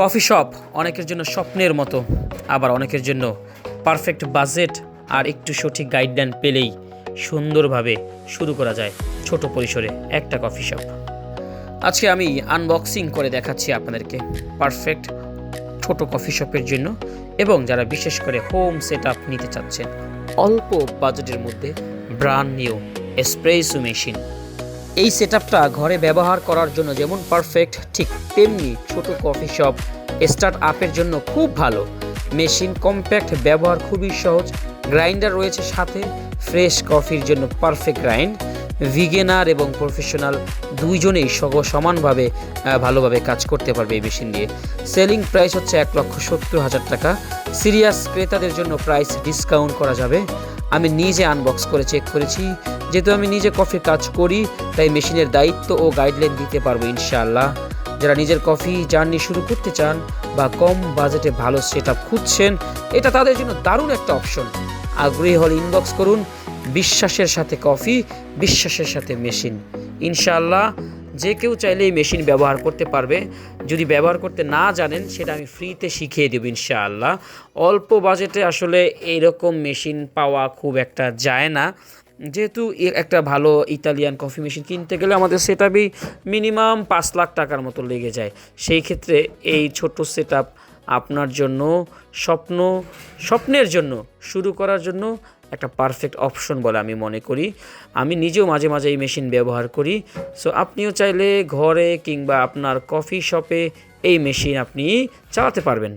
Coffee shop অনেকের জন্য স্বপ্নের মতো, আবার অনেকের জন্য পারফেক্ট বাজেট আর একটু সঠিক গাইডলাইন পেলেই সুন্দরভাবে শুরু করা যায় ছোট পরিসরে একটা কফি শপ। আজকে আমি আনবক্সিং করে দেখাচ্ছি আপনাদেরকে পারফেক্ট ছোট কফি শপের জন্য, এবং যারা বিশেষ করে হোম সেটআপ নিতে চাচ্ছেন অল্প বাজেটের মধ্যে ব্র্যান্ড নিউ এসপ্রেসো মেশিন। এই সেটআপটা ঘরে ব্যবহার করার জন্য যেমন পারফেক্ট, ঠিক তেমনি ছোট কফি শপ স্টার্ট আপের জন্য খুব ভালো। মেশিন কম্প্যাক্ট, ব্যবহার খুবই সহজ। গ্রাইন্ডার রয়েছে সাথে, ফ্রেশ কফির জন্য পারফেক্ট গ্রাইন্ড। ভিগেনার এবং প্রফেশনাল দুইজনেই সমানভাবে ভালোভাবে কাজ করতে পারবে এই মেশিন দিয়ে। সেলিং প্রাইস হচ্ছে 1,70,000 টাকা। সিরিয়াস ক্রেতাদের জন্য প্রাইস ডিসকাউন্ট করা যাবে। আমি নিজে আনবক্স করে চেক করেছি, যেহেতু আমি নিজে কফির কাজ করি তাই মেশিনের দায়িত্ব ও গাইডলাইন দিতে পারবো ইনশাআল্লাহ। যারা নিজের কফি জার্নি শুরু করতে চান বা কম বাজেটে ভালো সেটআপ খুঁজছেন, এটা তাদের জন্য দারুণ একটা অপশন। আগ্রহী হলে ইনবক্স করুন। বিশ্বাসের সাথে কফি, বিশ্বাসের সাথে মেশিন। ইনশাআল্লাহ যে কেউ চাইলে এই মেশিন ব্যবহার করতে পারবে। যদি ব্যবহার করতে না জানেন সেটা আমি ফ্রিতে শিখিয়ে দেব ইনশাআল্লাহ। অল্প বাজেটে আসলে এইরকম মেশিন পাওয়া খুব একটা যায় না, যেহেতু একটা ভালো ইতালিয়ান কফি মেশিন কিনতে গেলে আমাদের সেটআপই মিনিমাম 5 লাখ টাকার মতো লেগে যায়। সেই ক্ষেত্রে এই ছোট সেটআপ আপনার জন্য স্বপ্নের জন্য শুরু করার জন্য একটা পারফেক্ট অপশন বলে আমি মনে করি। আমি নিজেও মাঝে মাঝে এই মেশিন ব্যবহার করি। সো আপনিও চাইলে ঘরে কিংবা আপনার কফি শপে এই মেশিন আপনি চালাতে পারবেন।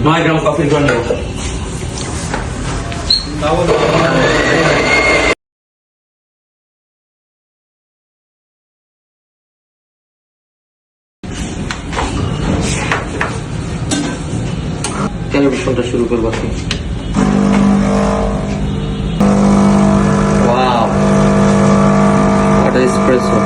9 গ্রাম কফির জন্য টেলিভিশনটা শুরু করবো। Wow, what espresso.